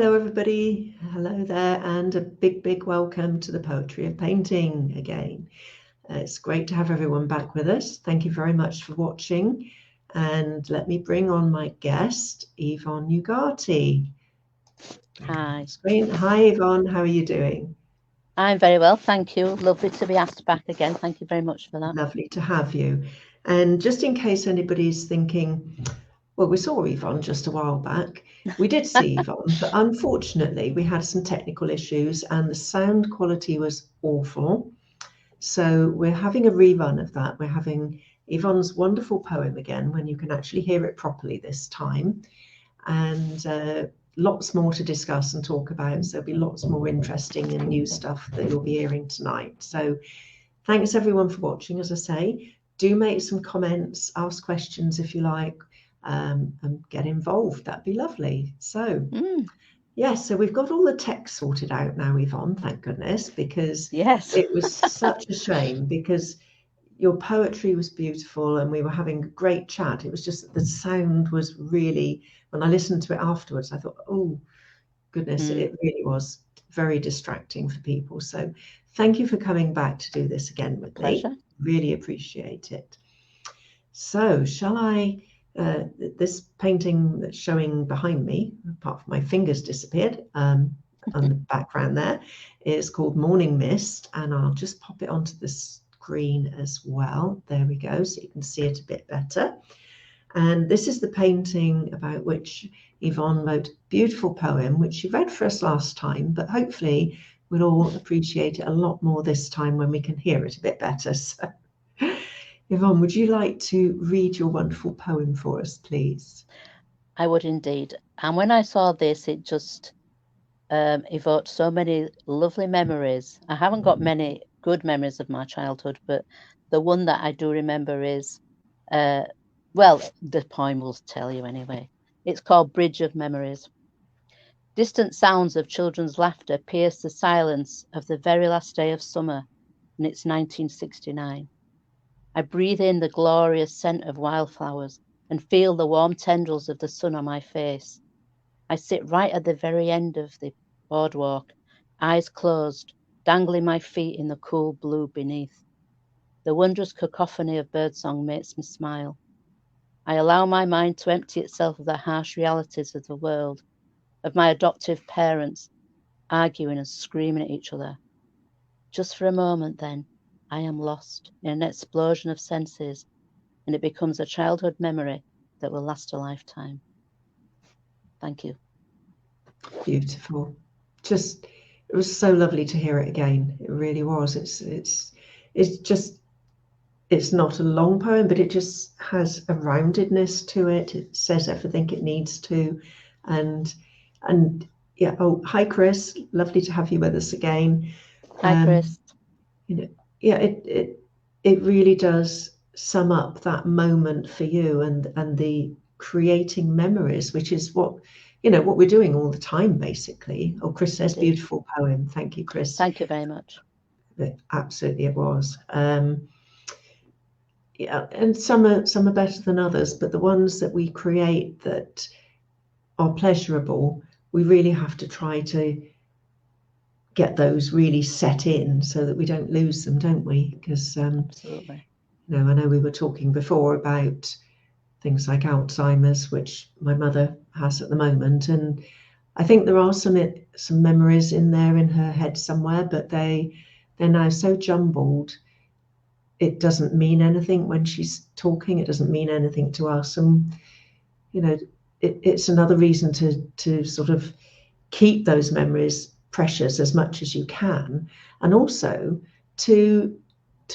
Hello, everybody. Hello there, and a big welcome to the Poetry of Painting again. It's great to have everyone back with us. Thank you very much for watching. And let me bring on my guest, Yvonne Ugarte. Hi. Hi, Yvonne. How are you doing? I'm very well, thank you. Lovely to be asked back again. Thank you very much for that. Lovely to have you. And just in case anybody's thinking, well, we saw Yvonne just a while back. We did see Yvonne, but unfortunately we had some technical issues and the sound quality was awful. So we're having a rerun of that. We're having Yvonne's wonderful poem again when you can actually hear it properly this time. And lots more to discuss and talk about. So there'll be lots more interesting and new stuff that you'll be hearing tonight. So thanks everyone for watching. As I say, do make some comments, ask questions if you like, and get involved. That'd be lovely. So yes, so we've got all the text sorted out now, Yvonne, thank goodness, because yes, it was such a shame because your poetry was beautiful and we were having a great chat. It was just that the sound was really, when I listened to it afterwards, I thought, oh goodness, it really was very distracting for people. So thank you for coming back to do this again with me. Really appreciate it. So shall I, this painting that's showing behind me, apart from my fingers disappeared, on the background there, is called Morning Mist, and I'll just pop it onto the screen as well. There we go, so you can see it a bit better. And this is the painting about which Yvonne wrote a beautiful poem, which she read for us last time, but hopefully we'll all appreciate it a lot more this time when we can hear it a bit better. So, Yvonne, would you like to read your wonderful poem for us, please? I would indeed. And when I saw this, it just evoked so many lovely memories. I haven't got many good memories of my childhood, but the one that I do remember is, well, the poem will tell you anyway. It's called Bridge of Memories. Distant sounds of children's laughter pierce the silence of the very last day of summer, and it's 1969. I breathe in the glorious scent of wildflowers and feel the warm tendrils of the sun on my face. I sit right at the very end of the boardwalk, eyes closed, dangling my feet in the cool blue beneath. The wondrous cacophony of birdsong makes me smile. I allow my mind to empty itself of the harsh realities of the world, of my adoptive parents arguing and screaming at each other. Just for a moment, then, I am lost in an explosion of senses, and it becomes a childhood memory that will last a lifetime. Thank you. Beautiful. Just, it was so lovely to hear it again. It really was. It's not a long poem, but it just has a roundedness to it. It says everything it needs to, and yeah. Oh, hi, Chris. Lovely to have you with us again. Hi, Chris. Yeah, it really does sum up that moment for you and the creating memories, which is what we're doing all the time, basically. Oh, Chris says beautiful poem. Thank you, Chris. Thank you very much. Absolutely, it was. Yeah, and some are better than others, but the ones that we create that are pleasurable, we really have to try to get those really set in so that we don't lose them, don't we? Because absolutely. I know we were talking before about things like Alzheimer's, which my mother has at the moment, and I think there are some memories in there in her head somewhere, but they're now so jumbled. It doesn't mean anything when she's talking. It doesn't mean anything to us, and it's another reason to sort of keep those memories precious as much as you can, and also to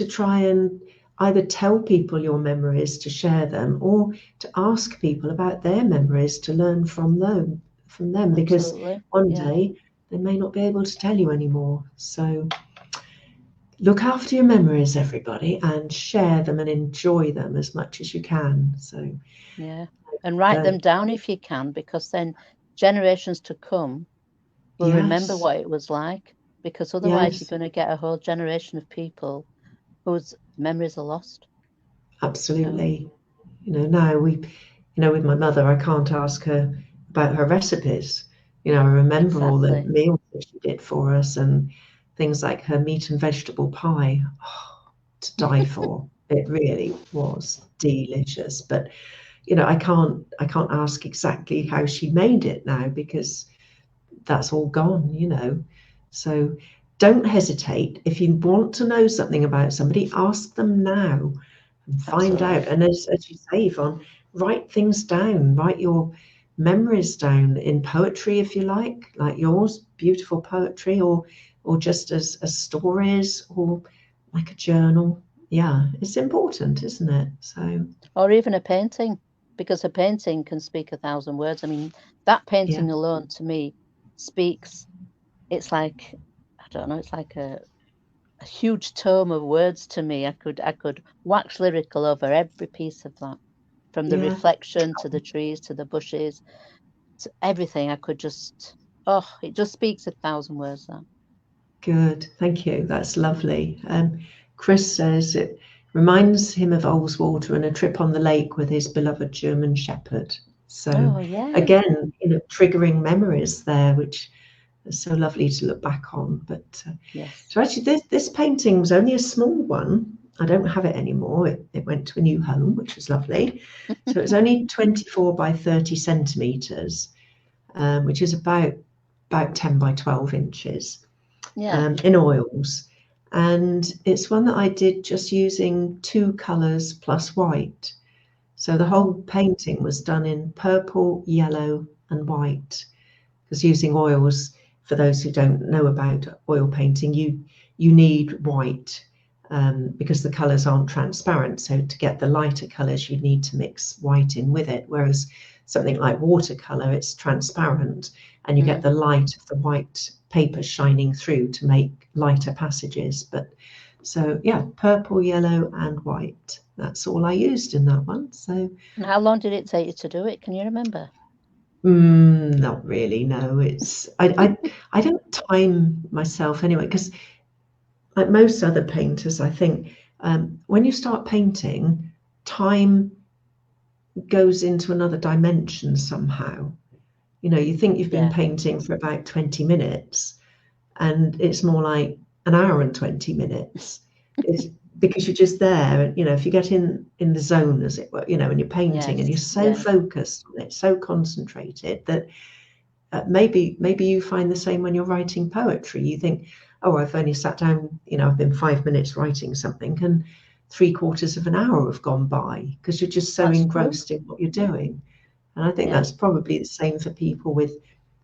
try and either tell people your memories to share them, or to ask people about their memories to learn from them because one day they may not be able to tell you anymore. So look after your memories, everybody, and share them and enjoy them as much as you can. So yeah, and write them down if you can, because then generations to come will remember what it was like, because otherwise you're going to get a whole generation of people whose memories are lost. Absolutely. Now with my mother, I can't ask her about her recipes, You know, I remember all the Exactly. meals that she did for us, and things like her meat and vegetable pie. Oh, to die for. It really was delicious. But you know, I can't ask exactly how she made it now, because that's all gone, you know. So don't hesitate. If you want to know something about somebody, ask them now and find out. Absolutely. And as you say, Yvonne, write things down, write your memories down in poetry if you like yours, beautiful poetry, or just as stories, or like a journal. Yeah, it's important, isn't it? So Or even a painting, because a painting can speak 1,000 words. I mean, that yeah, painting alone to me speaks, it's like, I don't know, it's like a huge tome of words to me. I could wax lyrical over every piece of that, from the yeah. reflection to the trees to the bushes to everything. I could just, oh, it just speaks 1,000 words. That. Good, thank you. That's lovely. Chris says it reminds him of Ullswater and a trip on the lake with his beloved German Shepherd. So Oh yeah, again, you know, triggering memories there, which is so lovely to look back on. But yes, so actually, this painting was only a small one. I don't have it anymore. It went to a new home, which was lovely. So it's only 24 by 30 centimeters, which is about 10 by 12 inches, yeah, in oils. And it's one that I did just using two colours plus white. So the whole painting was done in purple, yellow, and white. Because using oils, for those who don't know about oil painting, you need white, because the colours aren't transparent. So to get the lighter colours, you need to mix white in with it. Whereas something like watercolour, it's transparent, and you get the light of the white paper shining through to make lighter passages. But so yeah, purple, yellow, and white. That's all I used in that one. So And how long did it take you to do it? Can you remember? not really. No, it's I don't time myself anyway, because like most other painters, I think, when you start painting, time goes into another dimension somehow. You know, you think you've been Yeah, painting for about 20 minutes, and it's more like an hour and 20 minutes. It's because you're just there, and you know, if you get in the zone, as it were, you know, when you're painting and you're yes, so yes, focused on it, so concentrated, that maybe you find the same when you're writing poetry. You think, oh, I've only sat down, you know, I've been 5 minutes writing something, and 3/4 of an hour have gone by, because you're just so that's true. engrossed in what you're doing. And I think Yeah, that's probably the same for people with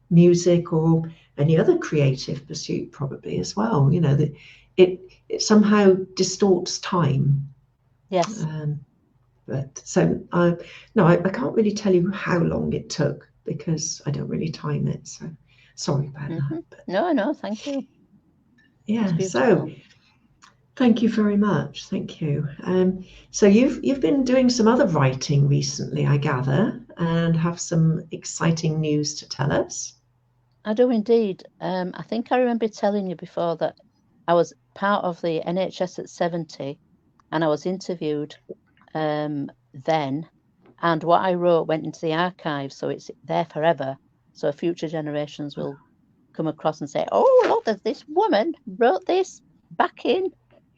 music or any other creative pursuit, probably as well. You know, that it somehow distorts time. yes. Um, but so no, I can't really tell you how long it took, because I don't really time it. So sorry about that. But No, no, thank you. It's yeah, so beautiful. thank you very much. Thank you. So you've been doing some other writing recently, I gather, and have some exciting news to tell us. I do indeed. I think I remember telling you before that I was part of the NHS at 70 and I was interviewed then. And what I wrote went into the archive, so it's there forever. So future generations will come across and say, oh, look, there's this woman wrote this back in,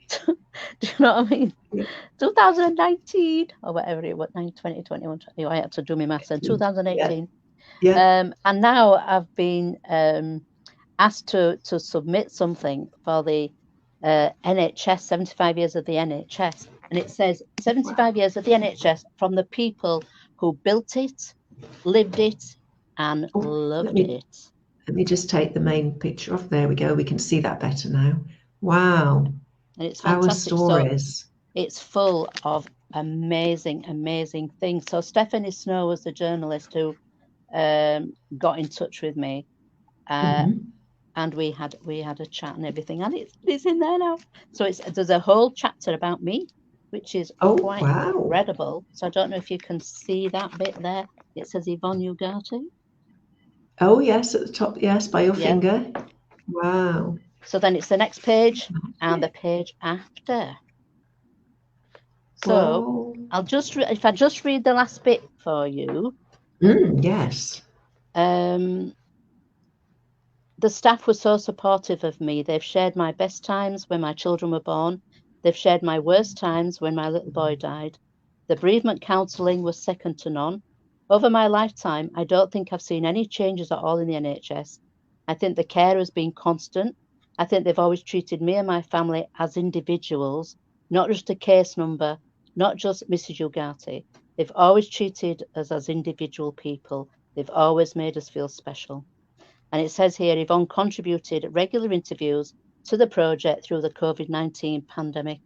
do you know what I mean? Yeah, 2019 or whatever it was, 2021. I had to do my maths in yeah, 2018. yeah. And now I've been asked to submit something for the NHS, 75 years of the NHS. And it says 75 years of the NHS from the people who built it, lived it, and Oh, let loved me it. let me just take the main picture off. There we go. We can see that better now. Wow, And it's our fantastic. So stories. it's full of amazing, amazing things. So Stephanie Snow was the journalist who got in touch with me. Hmm. And we had a chat and everything, and it's in there now. So there's a whole chapter about me, which is Oh, quite wow. incredible. So I don't know if you can see that bit there. It says Yvonne Ugarte. Oh, yes, at the top. Yes, by your Yeah. finger. Wow. So then it's the next page and the page after. So Whoa. I'll just if I just read the last bit for you. Yes. Um, the staff were so supportive of me. They've shared my best times when my children were born. They've shared my worst times when my little boy died. The bereavement counselling was second to none. Over my lifetime, I don't think I've seen any changes at all in the NHS. I think the care has been constant. I think they've always treated me and my family as individuals, not just a case number, not just Mrs. Ugarte. They've always treated us as individual people. They've always made us feel special. And it says here, Yvonne contributed regular interviews to the project through the COVID-19 pandemic.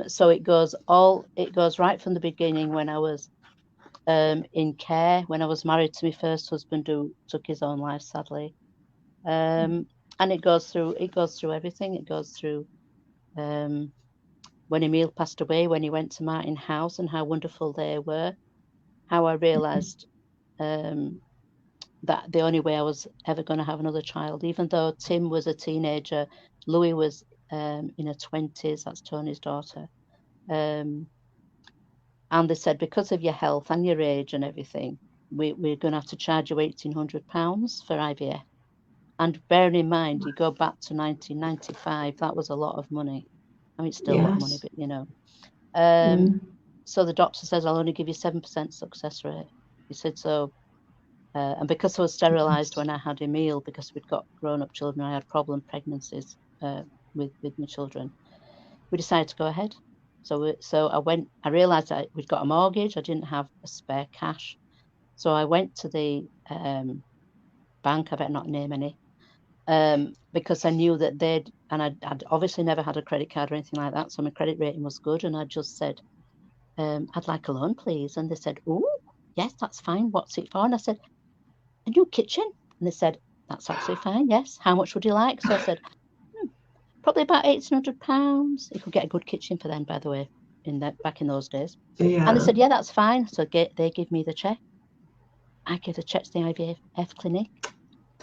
So it goes right from the beginning when I was in care, when I was married to my first husband who took his own life, sadly. And it goes through everything. It goes through when Emile passed away, when he went to Martin House, and how wonderful they were. How I realised that the only way I was ever going to have another child, even though Tim was a teenager, Louis was in her 20s, that's Tony's daughter. And they said, because of your health and your age and everything, we're going to have to charge you £1,800 for IVF. And bearing in mind, you go back to 1995, that was a lot of money. I mean, it's still a lot of money, but you know. So the doctor says, I'll only give you 7% success rate. He said, so, and because I was sterilised when I had Emile, because we'd got grown-up children, I had problem pregnancies with my children. We decided to go ahead. So I realised that we'd got a mortgage. I didn't have a spare cash. So I went to the bank, I better not name any, because I knew that I'd obviously never had a credit card or anything like that. So my credit rating was good. And I just said, I'd like a loan, please. And they said, oh, yes, that's fine. What's it for? And I said, a new kitchen. And they said, that's absolutely fine. Yes. How much would you like? So I said, probably about £1,800. You could get a good kitchen for them, by the way, back in those days. Yeah. And they said, yeah, that's fine. So they give me the check. I give the check to the IVF clinic.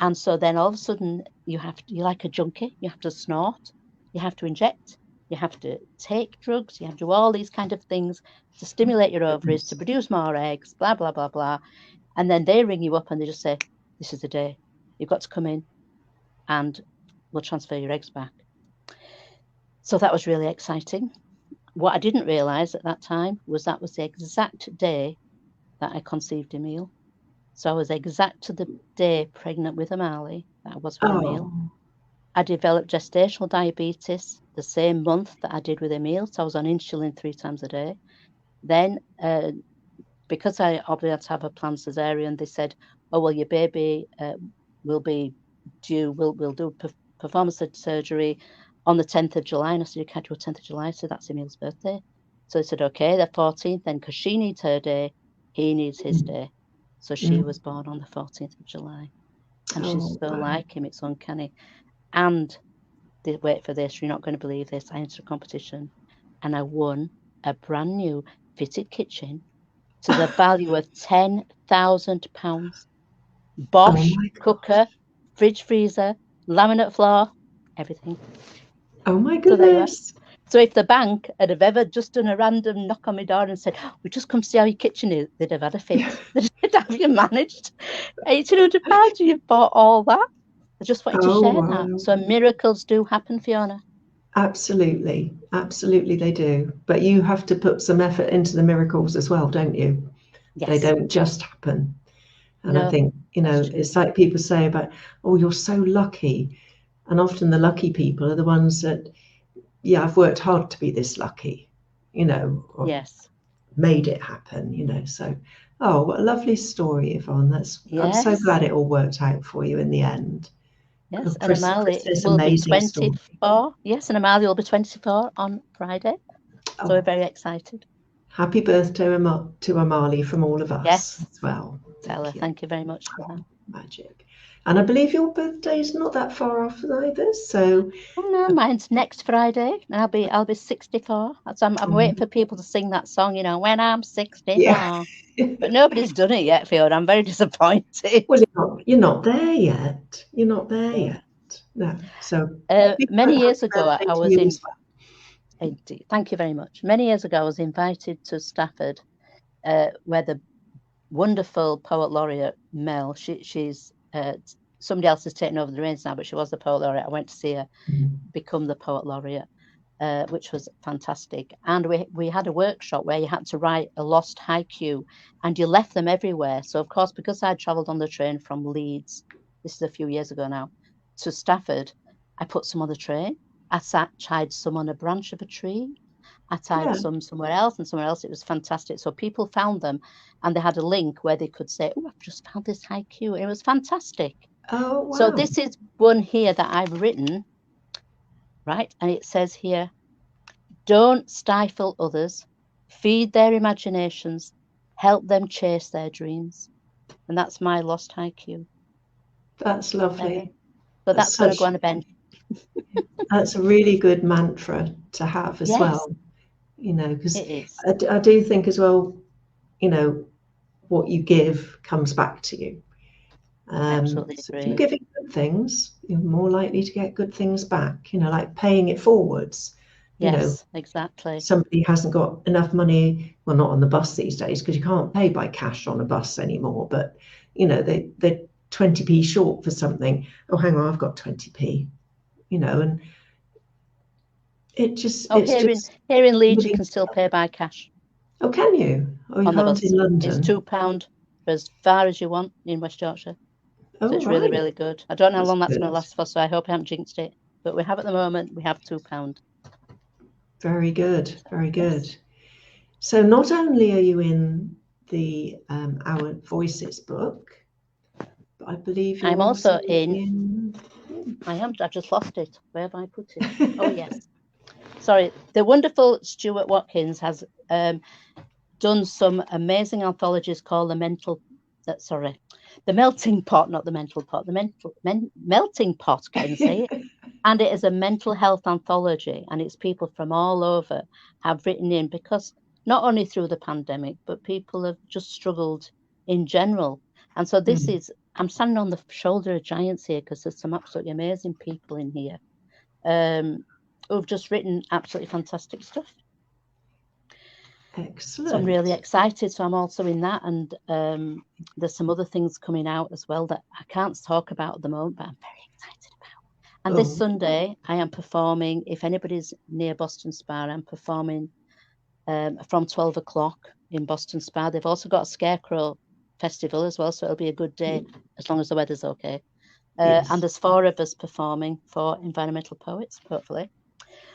And so then all of a sudden you're like a junkie. You have to snort. You have to inject. You have to take drugs. You have to do all these kind of things to stimulate your ovaries, to produce more eggs, blah, blah, blah, blah. And then they ring you up and they just say, this is the day. You've got to come in and we'll transfer your eggs back. So that was really exciting. What I didn't realise at that time was that was the exact day that I conceived Emile. So I was exact to the day pregnant with Amali that I was with Emile. I developed gestational diabetes the same month that I did with Emile. So I was on insulin 3 times a day. Then, because I obviously had to have a planned cesarean, they said, oh, well, your baby will be due, we'll do performance surgery on the 10th of July. And I said, you can't do a 10th of July, so that's Emile's birthday. So they said, okay, the 14th then, because she needs her day, he needs his day. So she was born on the 14th of July. And she's so like him, it's uncanny. And wait for this, you're not going to believe this, I entered a competition and I won a brand new fitted kitchen to the value of £10,000. Bosch cooker, fridge freezer, laminate floor, everything. Oh my goodness. So if the bank had have ever just done a random knock on my door and said, oh, we just come to see how your kitchen is, they'd have had a fit. They'd have you managed £1,800, you've bought all that. I just wanted to share that. So miracles do happen, Fiona. Absolutely. Absolutely they do. But you have to put some effort into the miracles as well, don't you? Yes. They don't just happen. And no, I think, it's like people say about, oh, you're so lucky. And often the lucky people are the ones that, yeah, I've worked hard to be this lucky, or yes, made it happen, So, oh, what a lovely story, Yvonne. I'm so glad it all worked out for you in the end. Yes, and Amali will be 24. Story. Yes, and Amali will be 24 on Friday. So we're very excited. Happy birthday to Amali from all of us as well. Thank you very much for that. Magic. And I believe your birthday is not that far off either. So no, mine's next Friday, and I'll be 64. So I'm waiting for people to sing that song, when I'm 64. Yeah. But nobody's done it yet, Fiona. I'm very disappointed. Well, you're not there yet. You're not there yet. No. So many years ago, I was in. Thank you very much. Many years ago, I was invited to Stafford, where the wonderful poet laureate Mel. She's somebody else has taken over the reins now, but she was the poet laureate. I went to see her become the poet laureate, which was fantastic. And we had a workshop where you had to write a lost haiku, and you left them everywhere. So of course, because I'd travelled on the train from Leeds, this is a few years ago now, to Stafford, I put some on the train. I tied some on a branch of a tree. I tied some somewhere else and somewhere else. It was fantastic. So people found them, and they had a link where they could say, "Oh, I've just found this haiku." And it was fantastic. Oh, wow. So this is one here that I've written, right? And it says here, "Don't stifle others, feed their imaginations, help them chase their dreams." And that's my lost haiku. That's lovely. So that's going to go on a bench. That's a really good mantra to have as well, you know, because I do think as well, you know, what you give comes back to you. Absolutely so if you're giving good things, you're more likely to get good things back, you know, like paying it forwards. You know, exactly. Somebody hasn't got enough money, well, not on the bus these days, because you can't pay by cash on a bus anymore, but, you know, they're 20p short for something. Oh, hang on, I've got 20p, you know, and it just... here in Leeds, you can still pay by cash. Oh, can you? Oh, you can't in London? It's £2 for as far as you want in West Yorkshire. So it's really, really good. I don't know how long that's going to last for, so I hope I haven't jinxed it. But we have at the moment, we have £2. Very good, very good. So not only are you in the Our Voices book, but I believe you're also in... I am. I just lost it. Where have I put it? Oh, yes. Sorry. The wonderful Stuart Watkins has done some amazing anthologies called the Melting Pot, not the Mental Pot, the Melting Pot, can you say it? And it is a mental health anthology, and it's people from all over have written in, because not only through the pandemic, but people have just struggled in general. And so this is, I'm standing on the shoulder of giants here, because there's some absolutely amazing people in here who've just written absolutely fantastic stuff. Excellent. So I'm really excited. So I'm also in that, and there's some other things coming out as well that I can't talk about at the moment, but I'm very excited about. And this Sunday, I am performing, if anybody's near Boston Spa, I'm performing from 12 o'clock in Boston Spa. They've also got a Scarecrow Festival as well, so it'll be a good day, as long as the weather's okay. And there's 4 of us performing, 4 environmental poets, hopefully.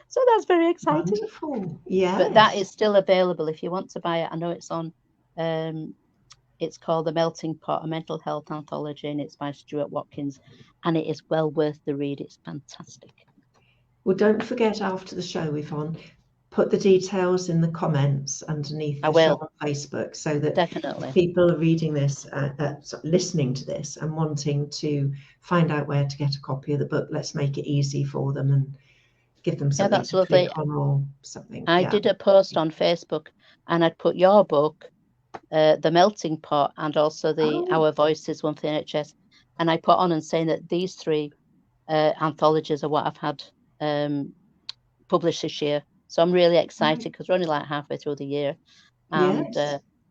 So that's very exciting. Wonderful. Yeah. But that is still available if you want to buy it. I know it's on, it's called The Melting Pot, a mental health anthology, and it's by Stuart Watkins, and it is well worth the read. It's fantastic. Well, don't forget after the show, Yvonne, put the details in the comments underneath the show on Facebook, so that people are reading this, listening to this and wanting to find out where to get a copy of the book. Let's make it easy for them and give them something to click on or something. I did a post on Facebook, and I'd put your book, The Melting Pot, and also the Our Voices, one for the NHS, and I put on and saying that these 3 anthologies are what I've had published this year. So I'm really excited, because we're only like halfway through the year, and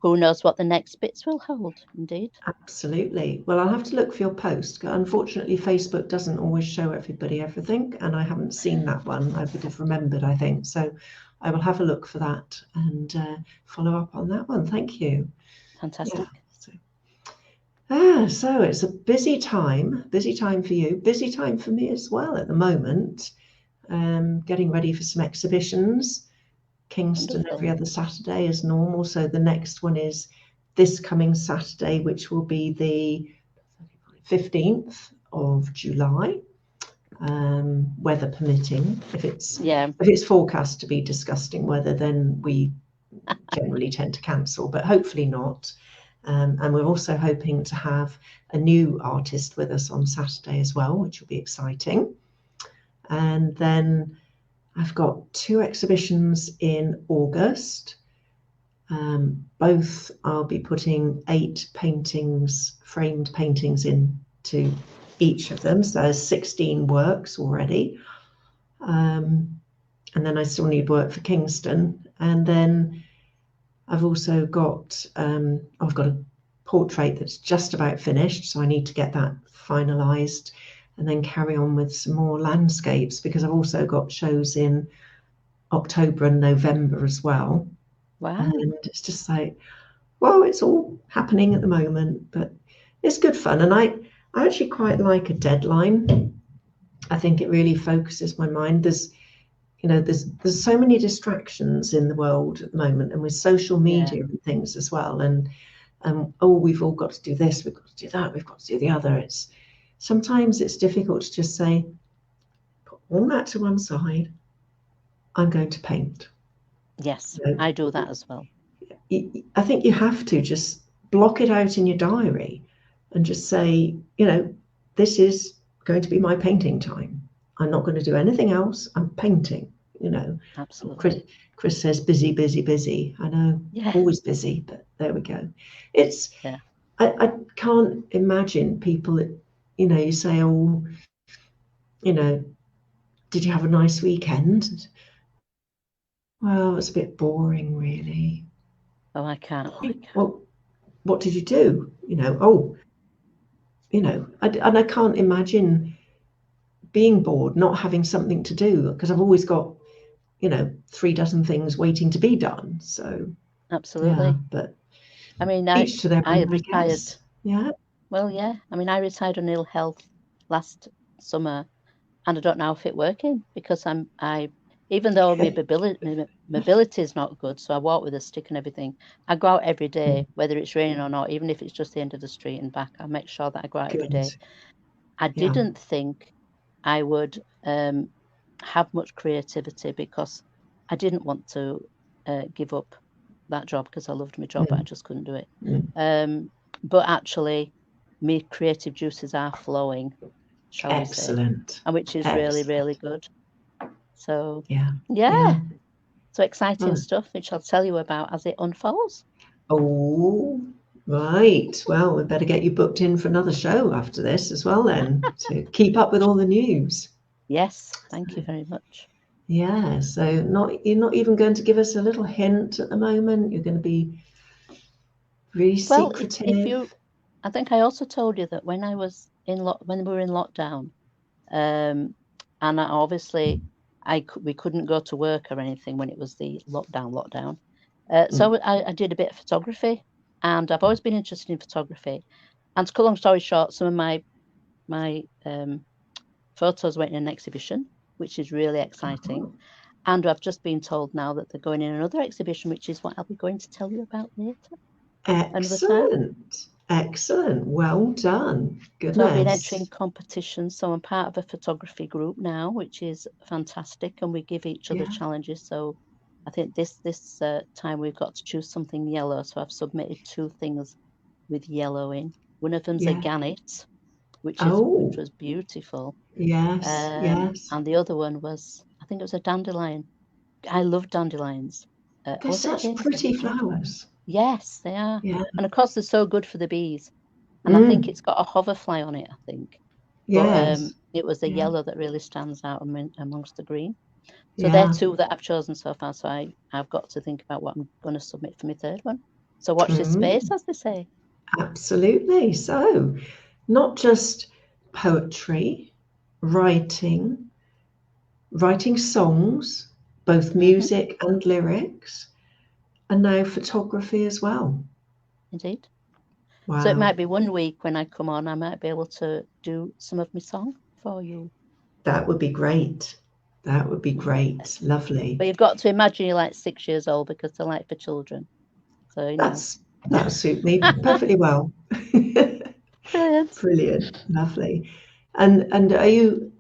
who knows what the next bits will hold. Indeed. Absolutely. Well, I'll have to look for your post. Unfortunately, Facebook doesn't always show everybody everything, and I haven't seen that one. I would have remembered, I think. So I will have a look for that and follow up on that one. Thank you. Fantastic. So it's a busy time for you, busy time for me as well at the moment. Getting ready for some exhibitions. Kingston every other Saturday as normal. So the next one is this coming Saturday, which will be the 15th of July, weather permitting. If it's forecast to be disgusting weather, then we generally tend to cancel, but hopefully not. And we're also hoping to have a new artist with us on Saturday as well, which will be exciting. And then I've got 2 exhibitions in August. Both I'll be putting 8 paintings, framed paintings, into each of them. So there's 16 works already. And then I still need work for Kingston. And then I've also got, I've got a portrait that's just about finished, so I need to get that finalised and then carry on with some more landscapes, because I've also got shows in October and November as well. Wow. And it's just like, well, it's all happening at the moment, but it's good fun. And I actually quite like a deadline. I think it really focuses my mind. There's so many distractions in the world at the moment, and with social media and things as well. And we've all got to do this, we've got to do that, we've got to do the other. Sometimes it's difficult to just say, put all that to one side. I'm going to paint. Yes, I do that as well. I think you have to just block it out in your diary and just say, this is going to be my painting time. I'm not going to do anything else. I'm painting, Absolutely. Chris says busy, busy, busy. I know, always busy, but there we go. I can't imagine people that, you say, oh, did you have a nice weekend? Well, it's a bit boring, really. Oh, I can't. Well, what did you do? And I can't imagine being bored, not having something to do, because I've always got, 3 dozen things waiting to be done. So absolutely. Yeah, but I mean, each to their own, I retired. guess. Yeah. Well, yeah. I mean, I retired on ill health last summer, and I don't know if it's working, because even though my mobility is not good, so I walk with a stick and everything, I go out every day, whether it's raining or not, even if it's just the end of the street and back. I make sure that I go out every day. I didn't think I would have much creativity, because I didn't want to give up that job, because I loved my job, but I just couldn't do it. But actually, my creative juices are flowing, shall we say, and which is really, really good. So yeah. So exciting stuff, which I'll tell you about as it unfolds. Oh, right. Well, we better get you booked in for another show after this as well, then, to keep up with all the news. Yes, thank you very much. Yeah, so you're not even going to give us a little hint at the moment. You're going to be really secretive. I think I also told you that when I was when we were in lockdown, and obviously we couldn't go to work or anything when it was the lockdown. So I did a bit of photography, and I've always been interested in photography. And to cut long story short, some of my photos went in an exhibition, which is really exciting. And I've just been told now that they're going in another exhibition, which is what I'll be going to tell you about later. Excellent. Well done. Goodness. So I've been entering competitions. So I'm part of a photography group now, which is fantastic. And we give each other challenges. So I think this time we've got to choose something yellow. So I've submitted 2 things with yellow in. One of them's a gannet, which was beautiful. Yes. And the other one was, I think it was a dandelion. I love dandelions. They're such pretty flowers. Yes, they are. Yeah. And of course, they're so good for the bees. And I think it's got a hoverfly on it, I think. Yes. But it was the yellow that really stands out amongst the green. So they're 2 that I've chosen so far. So I've got to think about what I'm going to submit for my 3rd one. So watch this space, as they say. Absolutely. So not just poetry, writing songs, both music and lyrics, and now photography as well. Indeed. Wow. So it might be one week when I come on, I might be able to do some of my song for you. That would be great. That would be great. Yes. Lovely. But you've got to imagine you're like 6 years old, because they're like for children. So that'll suit me perfectly well. Brilliant. Brilliant. Lovely. And are you,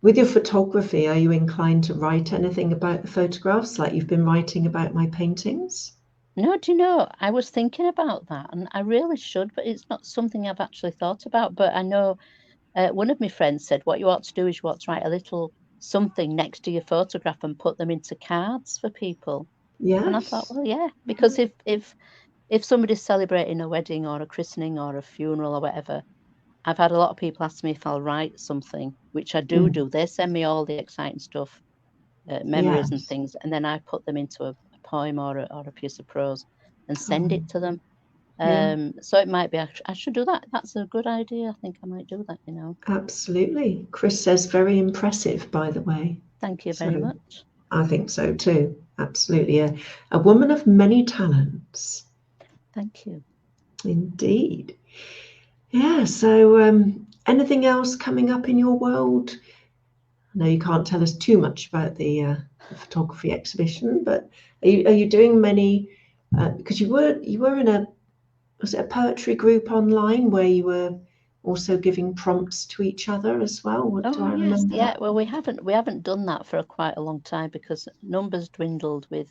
with your photography, are you inclined to write anything about the photographs, like you've been writing about my paintings? No, do you know, I was thinking about that, and I really should, but it's not something I've actually thought about. But I know one of my friends said what you ought to do is you ought to write a little something next to your photograph and put them into cards for people. Yes. And I thought, well, yeah, because if somebody's celebrating a wedding or a christening or a funeral or whatever, I've had a lot of people ask me if I'll write something, which I do. They send me all the exciting stuff, memories and things, and then I put them into a poem or a piece of prose and send it to them. So it might be, I should do that. That's a good idea. I think I might do that, you know. Absolutely. Chris says very impressive, by the way. Thank you very much. I think so too. Absolutely. A woman of many talents. Thank you. Indeed. Yeah, so anything else coming up in your world? I know you can't tell us too much about the photography exhibition, but are you doing many, because you were in was it a poetry group online where you were also giving prompts to each other as well? Do I remember yeah. that? Well, we haven't done that for quite a long time because numbers dwindled with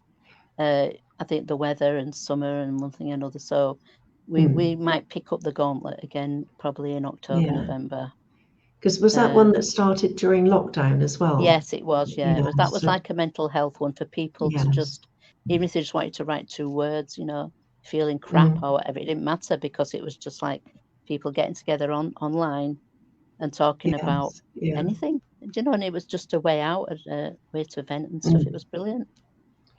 I think the weather and summer and one thing and another. So we might pick up the gauntlet again probably in October, November. Because was that one that started during lockdown as well? Yes, it was. Yeah, that was like a mental health one for people to just, even if they just wanted to write 2 words, you know, feeling crap or whatever, it didn't matter because it was just like people getting together online and talking about anything, you know, and it was just a way out, a way to vent and stuff. It was brilliant.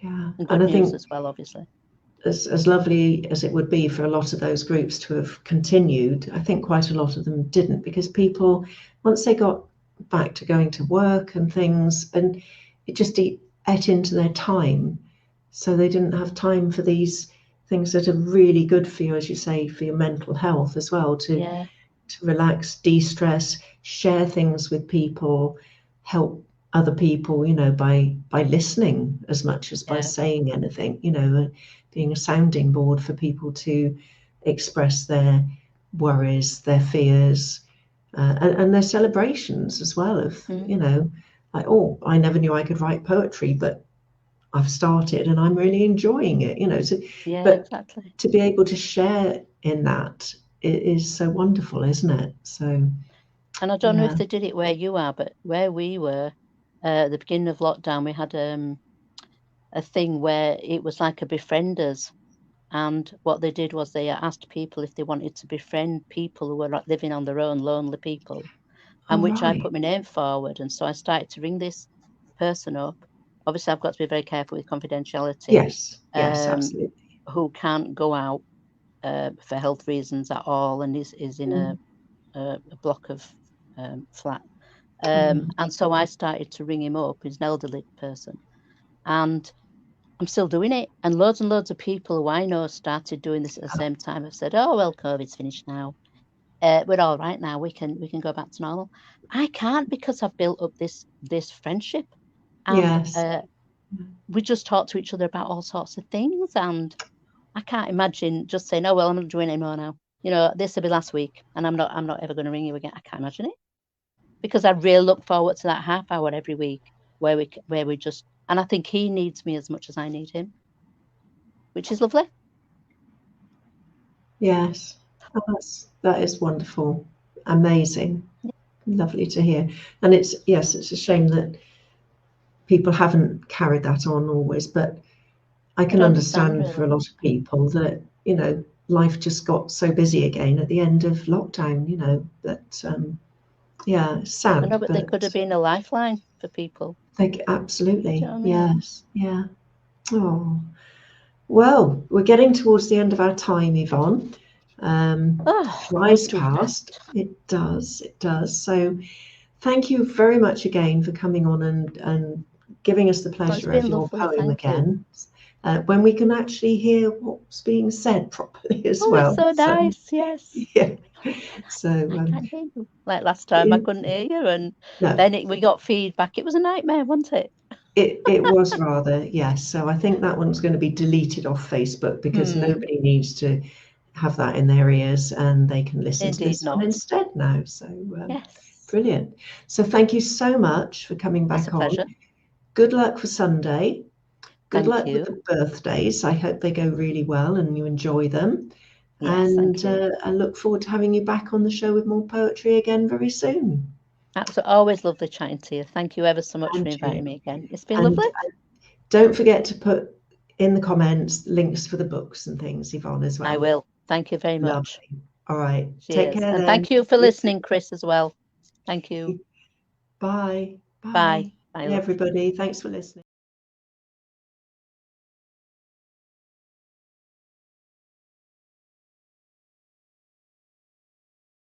Yeah, and good news as well, obviously. As lovely as it would be for a lot of those groups to have continued, I think quite a lot of them didn't, because people, once they got back to going to work and things, and it just ate into their time, so they didn't have time for these things that are really good for you, as you say, for your mental health as well, to relax, de-stress, share things with people, help other people, you know, by listening as much as by saying anything, you know, being a sounding board for people to express their worries, their fears, and their celebrations as well of, you know, like, oh, I never knew I could write poetry, but I've started and I'm really enjoying it, you know. So, exactly. To be able to share in that, it is so wonderful, isn't it? So, and I don't know if they did it where you are, but where we were at the beginning of lockdown, we had a thing where it was like a befrienders. And what they did was they asked people if they wanted to befriend people who were like living on their own, lonely people, and which I put my name forward. And so I started to ring this person up. Obviously, I've got to be very careful with confidentiality. Yes, absolutely. Who can't go out for health reasons at all, and is in a block of flat. And so I started to ring him up. He's an elderly person, and I'm still doing it. And loads of people who I know started doing this at the same time have said, oh, well, COVID's finished now. We're all right now. We can go back to normal. I can't, because I've built up this friendship. And we just talk to each other about all sorts of things. And I can't imagine just saying, oh, well, I'm not doing it anymore now. You know, this will be last week and I'm not ever going to ring you again. I can't imagine it. Because I really look forward to that half hour every week where we just, and I think he needs me as much as I need him, which is lovely. Yes, that is wonderful, amazing, lovely to hear. And it's a shame that people haven't carried that on always, but I can understand really. For a lot of people that, you know, life just got so busy again at the end of lockdown, you know, that sad. I know, but they could have been a lifeline for people. Absolutely. You know what I mean? Yes. Yeah. Oh, well, we're getting towards the end of our time, Yvonne. Flies past. It does. So thank you very much again for coming on and giving us the pleasure of your poem again. When we can actually hear what's being said properly as well. It's so nice, yes. Yeah. So I can't hear you. Like last time, I couldn't hear you, and then we got feedback. It was a nightmare, wasn't it? It was rather, yes. So I think that one's going to be deleted off Facebook because nobody needs to have that in their ears, and they can listen to this one instead now. So brilliant. So thank you so much for coming back on. Pleasure. Good luck for Sunday. Good luck with the birthdays. I hope they go really well and you enjoy them. Yes, and I look forward to having you back on the show with more poetry again very soon. Absolutely, always lovely chatting to you. Thank you ever so much for inviting me again. It's been lovely. Don't forget to put in the comments links for the books and things, Yvonne, as well. I will. Thank you very much. Lovely. All right. Cheers. Take care. And thank you for listening, Chris, as well. Thank you. Bye. Bye. Bye, everybody. Thanks for listening.